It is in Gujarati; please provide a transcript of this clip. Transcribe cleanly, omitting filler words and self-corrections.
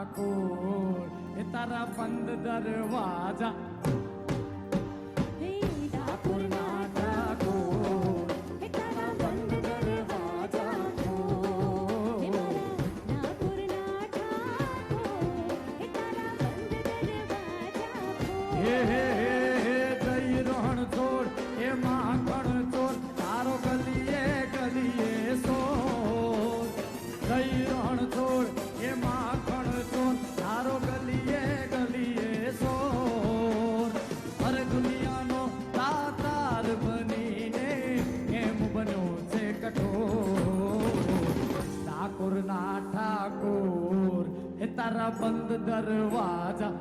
ઠાકોર એ તારા બંધ દરવાજા હે ડાકોરના ઠાકોર હે તારા બંધ દરવાજા ખોલ હે મારા ડાકોરના ઠાકોર હે તારા બંધ દરવાજા ખોલ હે હે હે જઈ રણ છોડ એ માખણ ચોર તારો ગલીએ ગલીએ સોર જઈ રણ છોડ એ માખણ ચોર તારો ગલીએ ગલીએ સોર હર દુનિયાનો તાતાર બનીને એમ બન્યો છે કઠોર ઠાકોરના ઠાકોર એ તારા બંધ દરવાજા